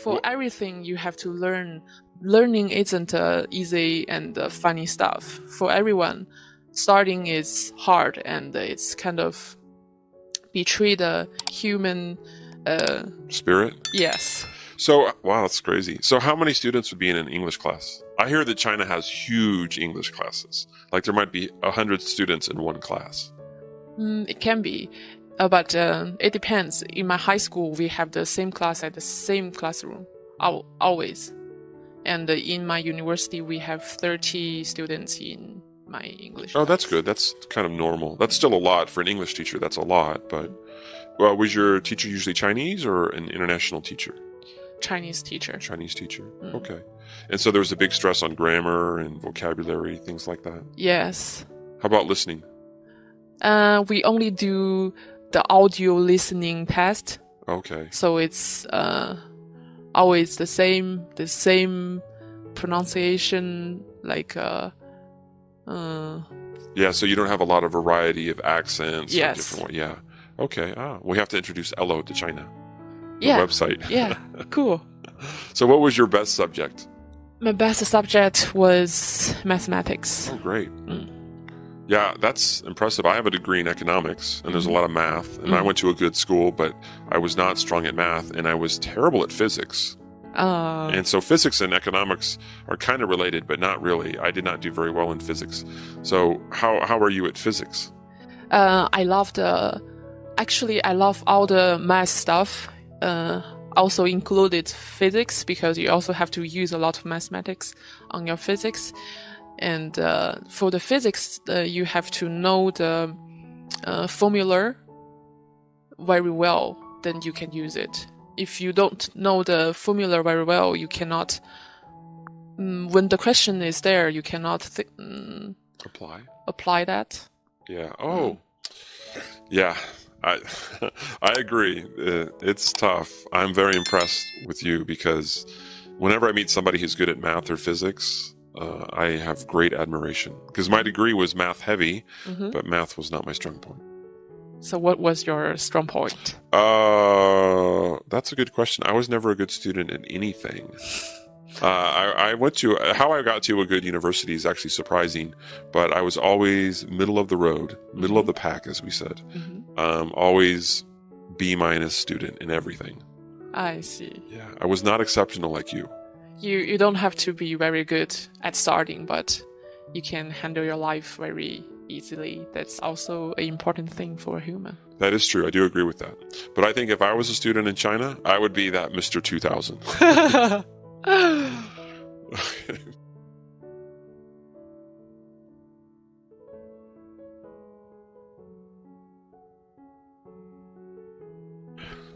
For everything, you have to learn. Learning isn't easy and funny stuff. For everyone, starting is hard and it's kind of betray the human spirit. Yes. So, wow, that's crazy. So how many students would be in an English class? I hear that China has huge English classes. Like there might be 100 students in one class. It can be. But it depends. In my high school, we have the same class at the same classroom, always. And in my university, we have 30 students in my English class. That's good. That's kind of normal. That's still a lot for an English teacher. That's a lot. But was your teacher usually Chinese or an international teacher? Chinese teacher. Chinese teacher. Okay. And so there was a big stress on grammar and vocabulary, things like that? Yes. How about listening? We only do the audio listening test. Okay. So it's always the same pronunciation, like yeah, so you don't have a lot of variety of accents. Yes. Different, yeah. Okay. We have to introduce aloud to China. The yeah. website. Yeah. Cool. So what was your best subject? My best subject was mathematics. Oh, great. Yeah, that's impressive. I have a degree in economics, and there's a lot of math, and I went to a good school, but I was not strong at math, and I was terrible at physics. And so physics and economics are kind of related, but not really. I did not do very well in physics. So how are you at physics? I love all the math stuff, also included physics, because you also have to use a lot of mathematics on your physics. And for the physics, you have to know the formula very well, then you can use it. If you don't know the formula very well, you cannot, when the question is there, you cannot apply that. Yeah. Oh, yeah. I agree. It's tough. I'm very impressed with you because whenever I meet somebody who's good at math or physics, I have great admiration because my degree was math heavy, but math was not my strong point. So what was your strong point? That's a good question. I was never a good student in anything. I went to, how I got to a good university is actually surprising, but I was always middle of the road, middle of the pack, as we said. Always B- student in everything. I see. Yeah, I was not exceptional like you. You don't have to be very good at starting, but you can handle your life very easily. That's also an important thing for a human. That is true. I do agree with that. But I think if I was a student in China, I would be that Mr. 2000. Okay.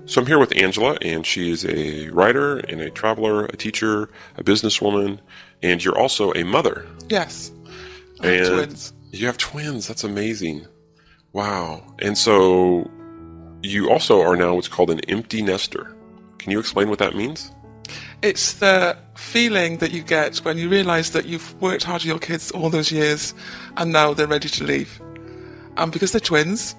So I'm here with Angela, and she is a writer and a traveler, a teacher, a businesswoman, and you're also a mother. Yes. I have twins. You have twins. That's amazing. Wow. And so you also are now what's called an empty nester. Can you explain what that means? It's the feeling that you get when you realize that you've worked hard with your kids all those years and now they're ready to leave. And because they're twins,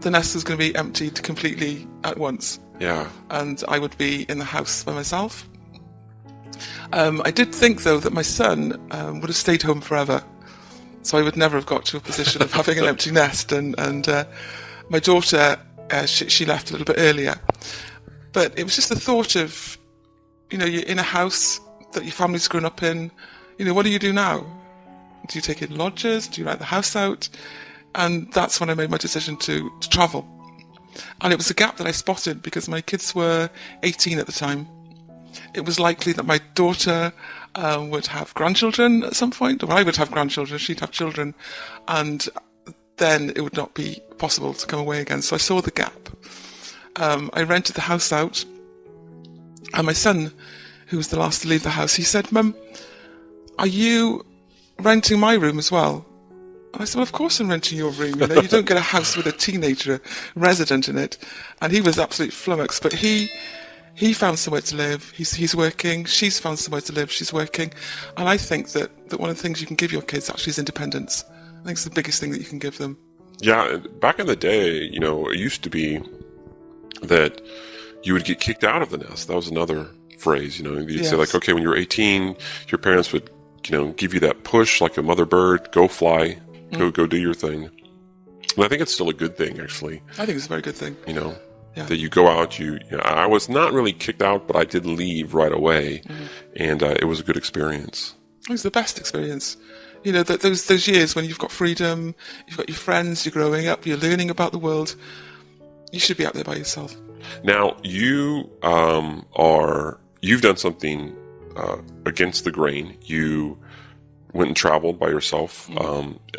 the nest is going to be emptied completely at once. Yeah. And I would be in the house by myself. I did think, though, that my son would have stayed home forever. So I would never have got to a position of having an empty nest. And my daughter, she left a little bit earlier. But it was just the thought of, you're in a house that your family's grown up in. What do you do now? Do you take in lodgers? Do you rent the house out? And that's when I made my decision to travel. And it was a gap that I spotted because my kids were 18 at the time. It was likely that my daughter would have grandchildren at some point, or I would have grandchildren, she'd have children, and then it would not be possible to come away again. So I saw the gap. I rented the house out, and my son, who was the last to leave the house, he said, "Mum, are you renting my room as well?" And I said, "Well, of course I'm renting your room. You don't get a house with a teenager resident in it." And he was absolutely flummoxed, but he found somewhere to live. He's working. She's found somewhere to live. She's working. And I think that one of the things you can give your kids actually is independence. I think it's the biggest thing that you can give them. Yeah, back in the day, it used to be that you would get kicked out of the nest. That was another phrase. You'd Yes. say like, okay, when you were 18, your parents would, give you that push like a mother bird, go fly, go do your thing. And I think it's still a good thing, actually. I think it's a very good thing. That you go out. I was not really kicked out, but I did leave right away, and it was a good experience. It was the best experience. Those years when you've got freedom, you've got your friends, you're growing up, you're learning about the world. You should be out there by yourself. Now, you've done something against the grain. You went and traveled by yourself,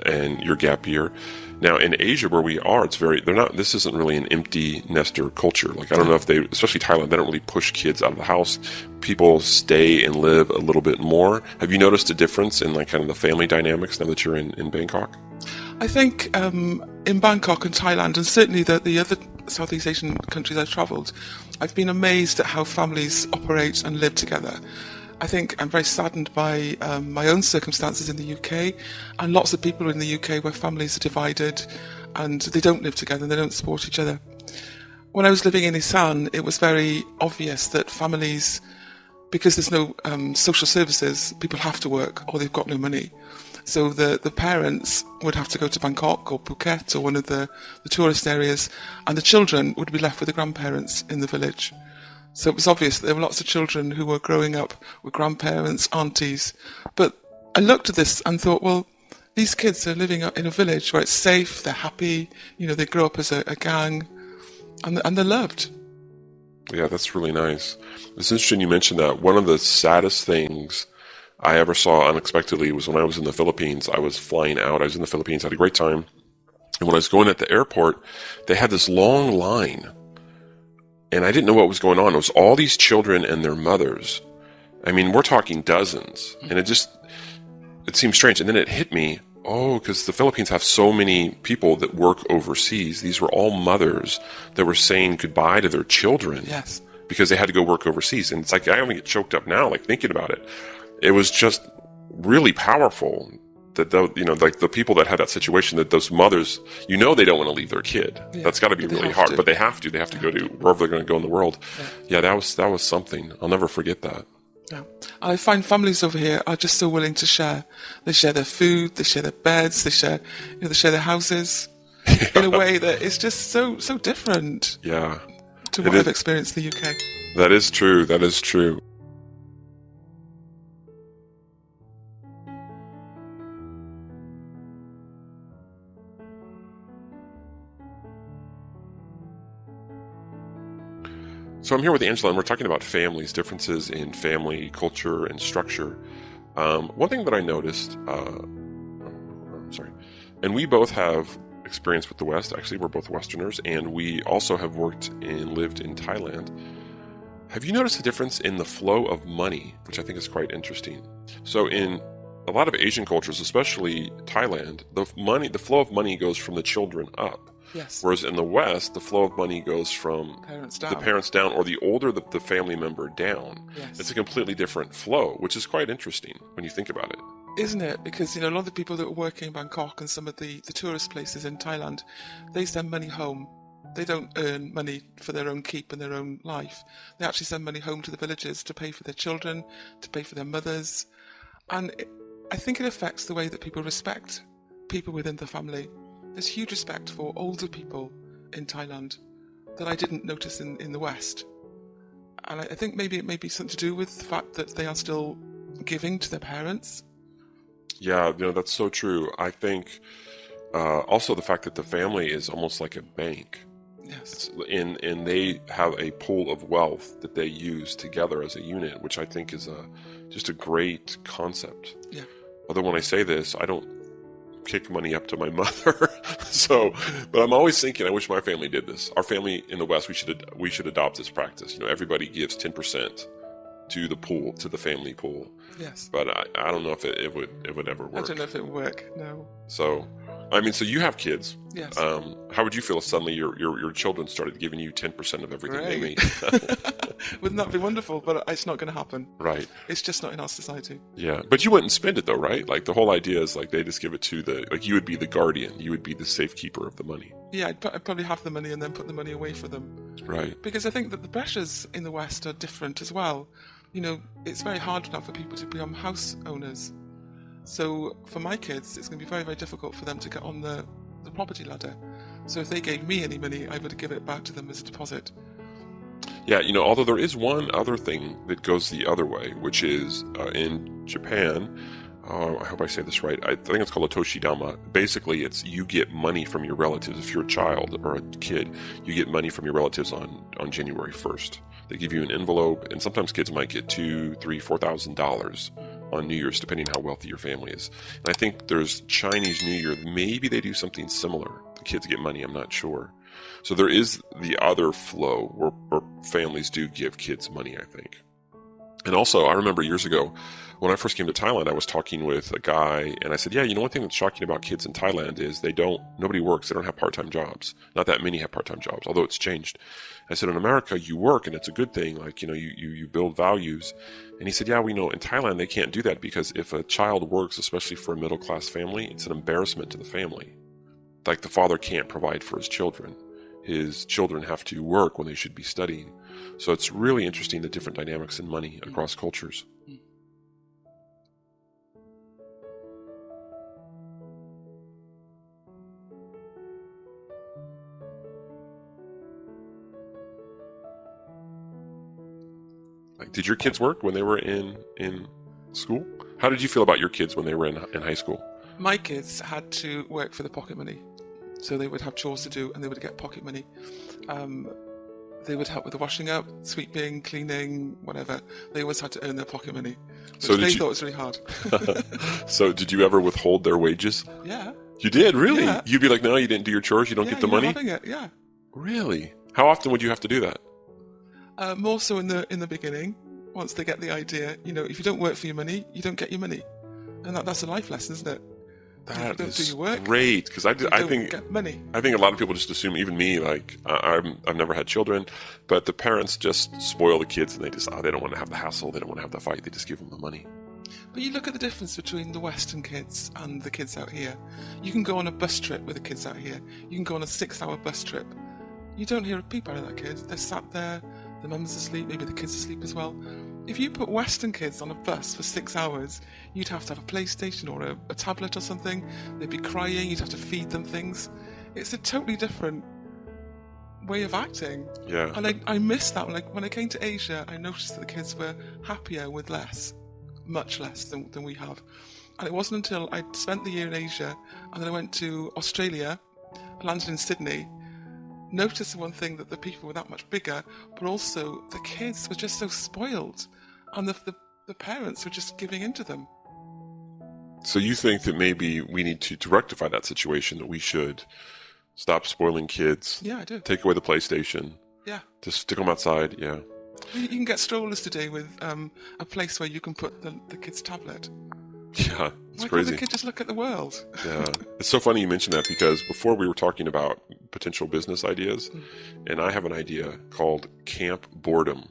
and your gap year. Now, in Asia, where we are, this isn't really an empty nester culture. Like, I don't know if especially Thailand, they don't really push kids out of the house. People stay and live a little bit more. Have you noticed a difference in like kind of the family dynamics now that you're in Bangkok? I think in Bangkok and Thailand, and certainly the other Southeast Asian countries I've travelled, I've been amazed at how families operate and live together. I think I'm very saddened by my own circumstances in the UK, and lots of people in the UK where families are divided and they don't live together and they don't support each other. When I was living in Isan, it was very obvious that families, because there's no social services, people have to work or they've got no money. So the parents would have to go to Bangkok or Phuket or one of the tourist areas, and the children would be left with the grandparents in the village. So it was obvious that there were lots of children who were growing up with grandparents, aunties. But I looked at this and thought, well, these kids are living in a village where it's safe, they're happy, they grow up as a gang, and they're loved. Yeah, that's really nice. It's interesting you mentioned that. One of the saddest things I ever saw unexpectedly was when I was in the Philippines. I was flying out. I was in the Philippines, had a great time. And when I was going at the airport, they had this long line. And I didn't know what was going on. It was all these children and their mothers. I mean, we're talking dozens. And it seemed strange. And then it hit me, because the Philippines have so many people that work overseas. These were all mothers that were saying goodbye to their children. Yes. Because they had to go work overseas. And it's like, I only get choked up now, like thinking about it. It was just really powerful that like the people that had that situation, that those mothers, they don't want to leave their kid. Yeah, that's got to be really hard, but they have to. They have to go to wherever they're going to go in the world. Yeah, that was something. I'll never forget that. Yeah, I find families over here are just so willing to share. They share their food, they share their beds, they share their houses in a way that is just so different. Yeah, to what I've experienced in the UK. That is true. That is true. So I'm here with Angela, and we're talking about families, differences in family culture and structure. One thing that I noticed, and we both have experience with the West. Actually, we're both Westerners, and we also have worked and lived in Thailand. Have you noticed a difference in the flow of money, which I think is quite interesting? So in a lot of Asian cultures, especially Thailand, the flow of money goes from the children up. Yes. Whereas in the West, the flow of money goes from the parents down, or the older the family member down. Yes. It's a completely different flow, which is quite interesting when you think about it. Isn't it? Because, a lot of the people that are working in Bangkok and some of the tourist places in Thailand, they send money home. They don't earn money for their own keep and their own life. They actually send money home to the villages to pay for their children, to pay for their mothers. And I think it affects the way that people respect people within the family. There's huge respect for older people in Thailand that I didn't notice in the West. And I think maybe it may be something to do with the fact that they are still giving to their parents. Yeah, that's so true. I think also the fact that the family is almost like a bank. Yes. And they have a pool of wealth that they use together as a unit, which I think is just a great concept. Yeah. Although when I say this, I don't kick money up to my mother. But I'm always thinking, I wish my family did this. Our family in the West, we should adopt this practice. Everybody gives 10% to the pool, to the family pool. Yes. But I don't know if it would ever work. I don't know if it would work. No. So you have kids. Yes. How would you feel if suddenly your children started giving you 10% of everything they made? Wouldn't that be wonderful? But it's not going to happen. Right. It's just not in our society. Yeah, but you wouldn't spend it though, right? Like the whole idea is like they just give it to you would be the guardian, you would be the safekeeper of the money. Yeah, I'd probably have the money and then put the money away for them. Right. Because I think that the pressures in the West are different as well. it's very hard now for people to become house owners. So for my kids, it's going to be very, very difficult for them to get on the property ladder. So if they gave me any money, I would give it back to them as a deposit. Yeah, although there is one other thing that goes the other way, which is in Japan, I hope I say this right, I think it's called a toshidama. Basically, it's you get money from your relatives. If you're a child or a kid, you get money from your relatives on January 1st. They give you an envelope, and sometimes kids might get $2,000, $3,000, $4,000 on New Year's, depending how wealthy your family is. And I think there's Chinese New Year. Maybe they do something similar. The kids get money, I'm not sure. So there is the other flow where families do give kids money, I think. And also, I remember years ago, when I first came to Thailand, I was talking with a guy, and I said, one thing that's shocking about kids in Thailand is nobody works. They don't have part-time jobs. Not that many have part-time jobs, although it's changed. I said, in America, you work, and it's a good thing. Like, you build values. And he said, we know in Thailand, they can't do that because if a child works, especially for a middle-class family, it's an embarrassment to the family. Like, the father can't provide for his children. His children have to work when they should be studying. So it's really interesting, the different dynamics in money across cultures. Like, did your kids work when they were in school? How did you feel about your kids when they were in high school? My kids had to work for the pocket money. So they would have chores to do and they would get pocket money. They would help with the washing up, sweeping, cleaning, whatever. They always had to earn their pocket money, which thought was really hard. So did you ever withhold their wages? Yeah. You did? Really? Yeah. You'd be like, no, you didn't do your chores, you don't get the money? Having it, yeah. Really? How often would you have to do that? More so in the beginning, once they get the idea, if you don't work for your money, you don't get your money. And that's a life lesson, isn't it? That is do your work, great, because I think get money. I think a lot of people just assume, even me, like I've never had children, but the parents just spoil the kids and they just they don't want to have the hassle, they don't want to have the fight, they just give them the money. But you look at the difference between the Western kids and the kids out here. You can go on a bus trip with the kids out here. You can go on a 6-hour bus trip. You don't hear a peep out of that kid. They're sat there, the mum's asleep, maybe the kids asleep as well. If you put Western kids on a bus for 6 hours, you'd have to have a PlayStation or a tablet or something. They'd be crying, you'd have to feed them things. It's a totally different way of acting. Yeah. And I miss that. When I came to Asia, I noticed that the kids were happier with less, much less than we have. And it wasn't until I spent the year in Asia and then I went to Australia, landed in Sydney, noticed one thing, that the people were that much bigger, but also the kids were just so spoiled, and the parents were just giving in to them. So you think that maybe we need to rectify that situation, that we should stop spoiling kids? Yeah, I do. Take away the PlayStation. Yeah. Just stick them outside, yeah. You can get strollers today with a place where you can put the kid's tablet. Yeah, it's Why crazy. can't the kid just look at the world? Yeah. It's so funny you mentioned that, because before we were talking about potential business ideas, and I have an idea called Camp Boredom.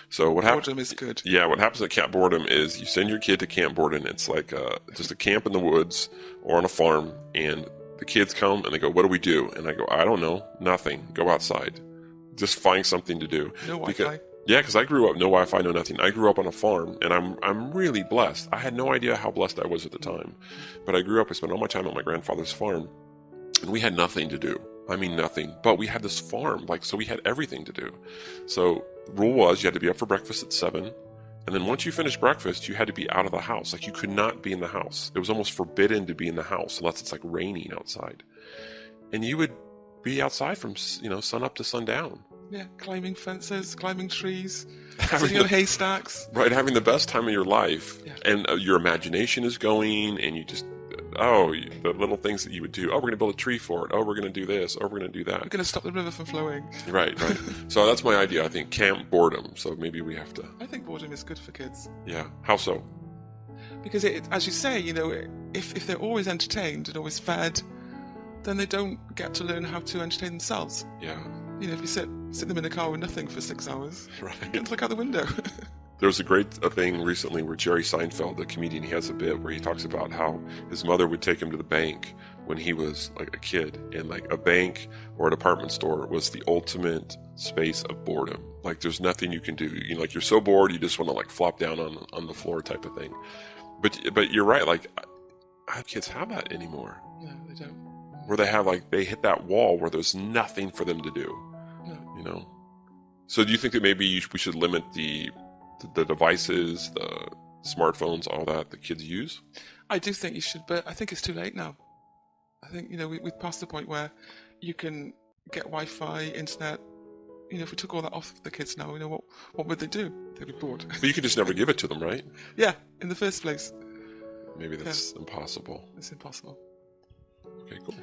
So what happens? Boredom is good. Yeah, what happens at Camp Boredom is you send your kid to Camp Boredom. It's like just a camp in the woods or on a farm, and the kids come and they go, "What do we do?" And I go, "I don't know, nothing. Go outside. Just find something to do." No Wi-Fi. Yeah, because I grew up, no Wi-Fi, no nothing. I grew up on a farm, and I'm really blessed. I had no idea how blessed I was at the time. But I grew up, I spent all my time at my grandfather's farm, and we had nothing to do. I mean, nothing. But we had this farm, so we had everything to do. So the rule was you had to be up for breakfast at 7, and then once you finished breakfast, you had to be out of the house. Like, you could not be in the house. It was almost forbidden to be in the house unless it's, raining outside. And you would be outside from, sun up to sundown. Yeah, climbing fences, climbing trees, sitting in haystacks. Right, having the best time of your life. Yeah. And your imagination is going, and you just, the little things that you would do. Oh, we're going to build a tree fort. Oh, we're going to do this. Oh, we're going to do that. We're going to stop the river from flowing. Right. So that's my idea, I think, Camp Boredom. So maybe we have to... I think boredom is good for kids. Yeah. How so? Because, as you say, if they're always entertained and always fed, then they don't get to learn how to entertain themselves. Yeah. If you sit them in a car with nothing for 6 hours, right. Get to look out the window. There was a great thing recently where Jerry Seinfeld, the comedian, he has a bit where he talks about how his mother would take him to the bank when he was a kid, and a bank or a department store was the ultimate space of boredom. Like there's nothing you can do. You know, like you're so bored, you just want to like flop down on the floor type of thing. But you're right. Like kids have that anymore. No, they don't. Where they have like they hit that wall where there's nothing for them to do. No. You know. So do you think that maybe we should limit the devices, the smartphones, all that the kids use? I do think you should, but I think it's too late now. I think, you know, we've passed the point where you can get Wi-Fi, internet. You know, if we took all that off the kids now, you know, what would they do? They'd be bored. But you could just never give it to them, right? Yeah, in the first place. Maybe that's impossible. It's impossible. Okay, cool.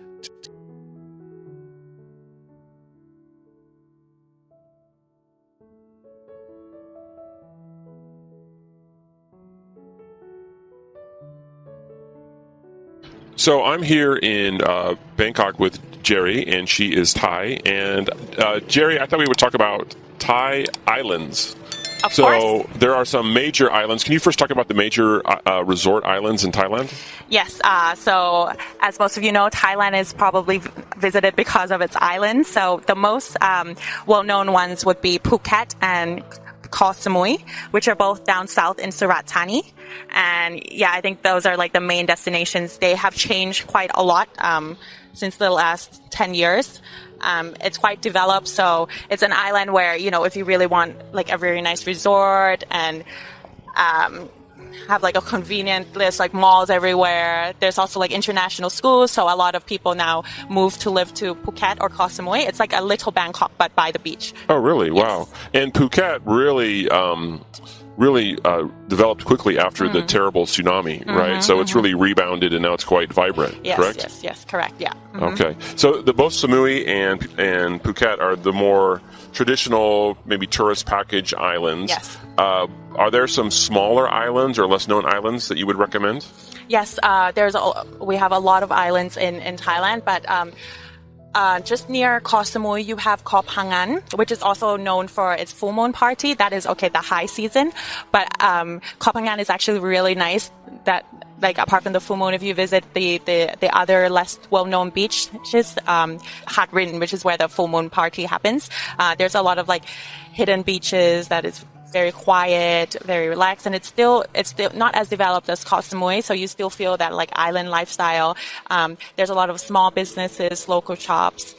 So I'm here in Bangkok with Jerry, and she is Thai. And Jerry, I thought we would talk about Thai islands. Of course. There are some major islands. Can you first talk about the major resort islands in Thailand? Yes. So as most of you know, Thailand is probably visited because of its islands. So the most well-known ones would be Phuket and Koh Samui, which are both down south in Surat Thani. And yeah, I think those are like the main destinations. They have changed quite a lot since the last 10 years. It's quite developed, so it's an island where, you know, if you really want like a very nice resort and have like a convenient list, like malls everywhere. There's also like international schools, so a lot of people now move to live to Phuket or Koh Samui. It's like a little Bangkok, but by the beach. Oh, really? Yes. Wow. And Phuket really developed quickly after the terrible tsunami, right? So it's really rebounded, and now it's quite vibrant, Yes, correct? yes, correct, yeah. Okay. So both Samui and Phuket are the more traditional, maybe tourist package islands. Yes. Are there some smaller islands or less known islands that you would recommend? Yes, we have a lot of islands in Thailand, but just near Koh Samui, you have Koh Phangan, which is also known for its full moon party. That is, the high season. But Koh Phangan is actually really nice. That, like, apart from the full moon, if you visit the other less well-known beaches, Hat Rin, which is where the full moon party happens, there's a lot of, like, hidden beaches that is very quiet, very relaxed, and it's still not as developed as Koh Samui, so you still feel that like island lifestyle. There's a lot of small businesses, local shops.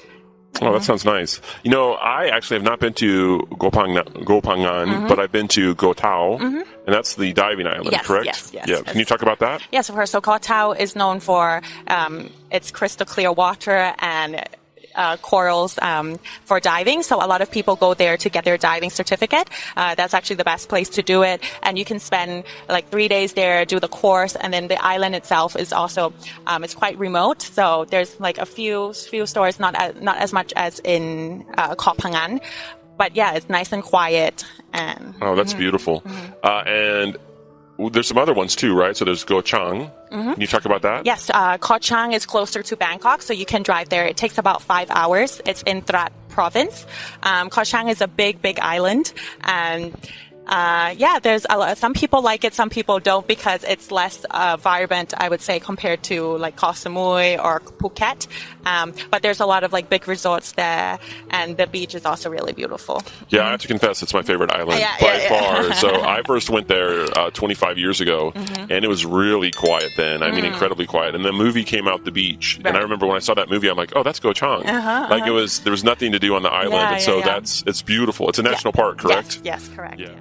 Oh, that sounds nice. You know, I actually have not been to Koh Phangan, but I've been to Koh Tao, and that's the diving island, Yes, correct? yes. Yeah. Can you talk about that? Yes, of course. So Koh Tao is known for its crystal clear water and corals for diving. So a lot of people go there to get their diving certificate. That's actually the best place to do it. And you can spend like 3 days there, do the course. And then the island itself is also, it's quite remote. So there's like a few stores, not as much as in Koh Phangan. But yeah, it's nice and quiet. And oh, that's beautiful. And there's some other ones too, right? So there's Koh Chang. Can you talk about that? Yes, Koh Chang is closer to Bangkok, so you can drive there. It takes about 5 hours. It's in Trat province. Koh Chang is a big island, and there's a lot. Some people like it, some people don't, because it's less vibrant, I would say, compared to like Koh Samui or Phuket. But there's a lot of like big resorts there, and the beach is also really beautiful. Yeah, I have to confess, it's my favorite island by far. So I first went there 25 years ago, and it was really quiet then. I mean, incredibly quiet. And the movie came out, The Beach, and I remember when I saw that movie, I'm like, oh, that's Koh Chang. There was nothing to do on the island, and so it's beautiful. It's a national park, correct? Yes, correct. Yeah.